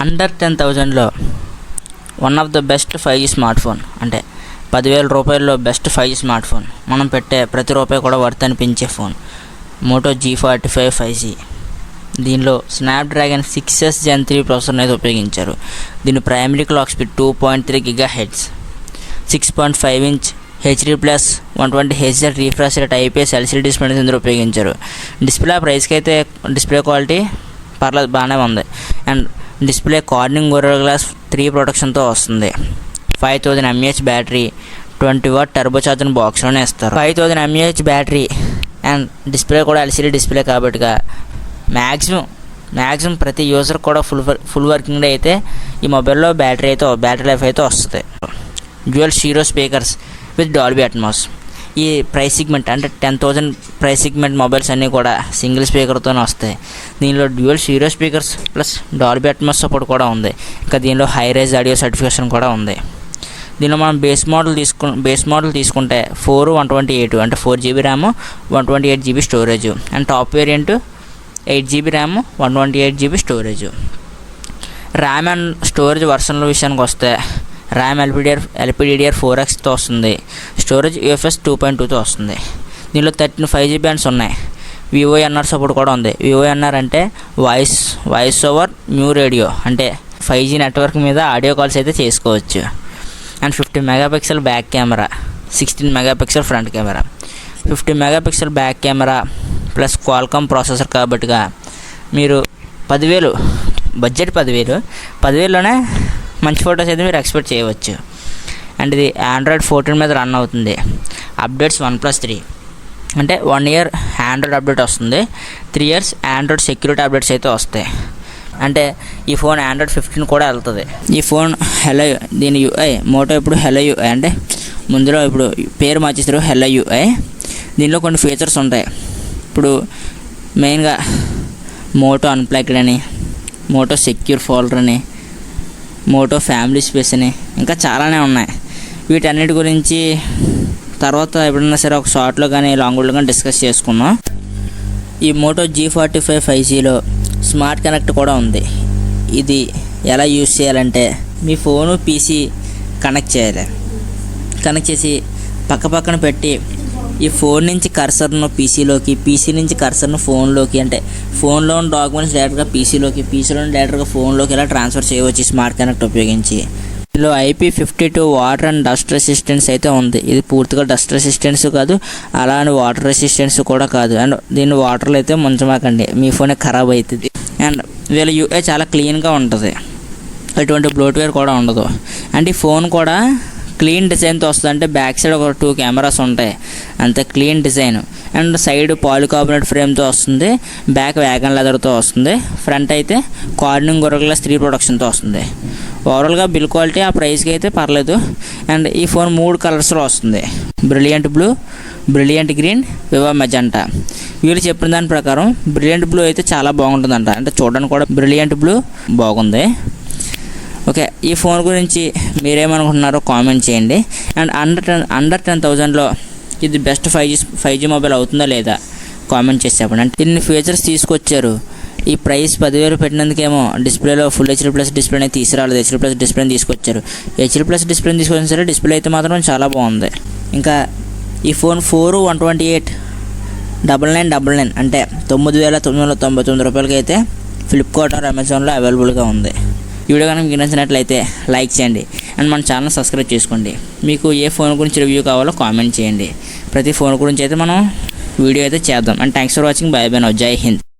Under 10,000లో one of the best 5G smart phone, అంటే 10,000 రూపాయల్లో బెస్ట్ 5G స్మార్ట్ ఫోన్, మనం పెట్టే ప్రతి రూపాయి కూడా వర్త్ అనిపించే ఫోన్ మోటో G45 5G. దీనిలో స్నాప్డ్రాగన్ 6S Gen 3 ప్రాసెసర్ అనేది ఉపయోగించారు. దీని primary clock speed 2.3 GHz, 6.5 inch HD+, 120 Hz refresh rate IPS LCD display ఇందులో ఉపయోగించారు. డిస్ప్లే ప్రైస్కి అయితే డిస్ప్లే క్వాలిటీ పర్లేదు, బాగానే ఉంది. And display Corning Gorilla glass 3 ప్రొటెక్షన్తో వస్తుంది. 5000 mAh battery, 20W turbo charger బాక్స్లోనే ఇస్తారు. 5000 mAh బ్యాటరీ అండ్ డిస్ప్లే కూడా LCD డిస్ప్లే కాబట్టిగా మ్యాక్సిమం ప్రతి యూజర్ కూడా ఫుల్ వర్కింగ్ డే అయితే ఈ మొబైల్లో బ్యాటరీ లైఫ్ అయితే వస్తుంది. Dual stereo speakers with Dolby Atmos. ఈ ప్రైస్ సిగ్మెంట్ అంటే 10,000 ప్రైస్ సిగ్మెంట్ మొబైల్స్ అన్నీ కూడా సింగిల్ స్పీకర్తోనే వస్తాయి. దీనిలో dual stereo speakers plus Dolby Atmos support కూడా ఉంది. ఇంకా దీనిలో హై రైజ్ ఆడియో సర్టిఫికేషన్ కూడా ఉంది. దీనిలో మనం బేస్ మోడల్ తీసుకుంటే 4/128 అంటే 4GB RAM, 128GB storage. And top variant 8GB RAM, 128GB storage. RAM and storage వర్షన్ల విషయానికి వస్తే ర్యామ్ LPDDR4Xతో వస్తుంది. స్టోరేజ్ UFS 2.2తో వస్తుంది. దీనిలో 13 5G బ్యాండ్స్ ఉన్నాయి. VoNR సపోర్ట్ కూడా ఉంది. VoNR అంటే వాయిస్ ఓవర్ న్యూ రేడియో, అంటే 5G నెట్వర్క్ మీద ఆడియో కాల్స్ అయితే చేసుకోవచ్చు. And 50 megapixel back camera, 16 megapixel front camera. 50 megapixel back camera plus Qualcomm processor కాబట్టిగా మీరు 10,000 బడ్జెట్ 10,000లోనే మంచి ఫొటోస్ అయితే మీరు ఎక్స్పెక్ట్ చేయవచ్చు. అండ్ ఇది Android 14 మీద రన్ అవుతుంది. అప్డేట్స్ 1+3 అంటే 1 year ఆండ్రాయిడ్ అప్డేట్ వస్తుంది, 3 years ఆండ్రాయిడ్ సెక్యూరిటీ అప్డేట్స్ అయితే వస్తాయి. అంటే ఈ ఫోన్ Android 15 కూడా వెళ్తుంది. ఈ ఫోన్ దీని UI మోటో ఇప్పుడు హెలో UI అంటే ముందులో ఇప్పుడు పేరు మార్చేస్తారు హెలో UI. దీనిలో కొన్ని ఫీచర్స్ ఉంటాయి. ఇప్పుడు మెయిన్గా మోటో అన్ప్లగ్డ్ అని, మోటో సెక్యూర్ ఫోల్డర్ అని, మోటో ఫ్యామిలీ స్పేస్ అని, ఇంకా చాలానే ఉన్నాయి. వీటన్నిటి గురించి తర్వాత ఎప్పుడైనా సరే ఒక షార్ట్లో కానీ లాంగ్లో కానీ డిస్కస్ చేసుకుందాం. ఈ మోటో G45 5Gలో స్మార్ట్ కనెక్ట్ కూడా ఉంది. ఇది ఎలా యూజ్ చేయాలంటే మీ ఫోను PC కనెక్ట్ చేయాలి. కనెక్ట్ చేసి పక్కన పెట్టి ఈ ఫోన్ నుంచి కర్సర్ను PC నుంచి కర్సర్ను ఫోన్లోకి, అంటే ఫోన్లో ఉన్న డాక్యుమెంట్స్ డైరెక్ట్గా PCలో డైరెక్ట్గా ఫోన్లోకి ఇలా ట్రాన్స్ఫర్ చేయవచ్చు స్మార్ట్ కనెక్ట్ ఉపయోగించి. ఇందులో IP52 water and dust resistance అయితే ఉంది. ఇది పూర్తిగా డస్ట్ రెసిస్టెన్స్ కాదు, అలానే వాటర్ రెసిస్టెన్స్ కూడా కాదు. అండ్ దీన్ని వాటర్లో అయితే ముంచమాకండి, మీ ఫోన్ ఖరాబ్ అవుతుంది. అండ్ వీళ్ళ UI చాలా క్లీన్గా ఉంటుంది, ఎటువంటి బ్లోట్వేర్ కూడా ఉండదు. అండ్ ఈ ఫోన్ కూడా క్లీన్ డిజైన్తో వస్తుంది. అంటే బ్యాక్ సైడ్ ఒక 2 కెమెరాస్ ఉంటాయి, అంతే clean design. And side polycarbonate ఫ్రేమ్తో వస్తుంది, బ్యాక్ వ్యాగన్ లెదర్తో వస్తుంది, ఫ్రంట్ అయితే కార్నింగ్ గొరిల్లా గ్లాస్ 3 ప్రొటెక్షన్తో వస్తుంది. ఓవరాల్గా బిల్ క్వాలిటీ ఆ ప్రైస్కి అయితే పర్లేదు. అండ్ ఈ ఫోన్ 3 కలర్స్లో వస్తుంది, brilliant blue, brilliant green, Viva Magenta. వీళ్ళు చెప్పిన దాని ప్రకారం బ్రిలియంట్ బ్లూ అయితే చాలా బాగుంటుందంట, అంటే చూడడానికి కూడా బ్రిలియంట్ బ్లూ బాగుంది. ఓకే, ఈ ఫోన్ గురించి మీరేమనుకుంటున్నారో కామెంట్ చేయండి. అండ్ అండర్ 10,000లో ఇది బెస్ట్ 5G మొబైల్ అవుతుందా లేదా కామెంట్ చేసి చెప్పండి. అంటే ఇన్ని ఫీచర్స్ తీసుకొచ్చారు. ఈ ప్రైస్ 10,000 పెట్టినందుకేమో డిస్ప్లేలో ఫుల్ HD+ డిస్ప్లే అనేది తీసుకురాలేదు, HD+ డిస్ప్లేని తీసుకొచ్చారు. HD+ డిస్ప్లేని తీసుకొచ్చిన సరే డిస్ప్లే అయితే మాత్రం చాలా బాగుంది. ఇంకా ఈ ఫోన్ 4/128 అంటే 9,999 రూపాయలకి అయితే ఫ్లిప్కార్ట్ ఆర్ అమెజాన్లో అవైలబుల్గా ఉంది. ఈ వీడియో కనుక మీకు నచ్చినట్లయితే లైక్ చేయండి అండ్ మన ఛానల్ సబ్స్క్రైబ్ చేసుకోండి. మీకు ఏ ఫోన్ గురించి రివ్యూ కావాలో కామెంట్ చేయండి. ప్రతి ఫోన్ గురించి అయితే మనం వీడియో అయితే చేద్దాం. And thanks for watching. By by now. జై హింద్.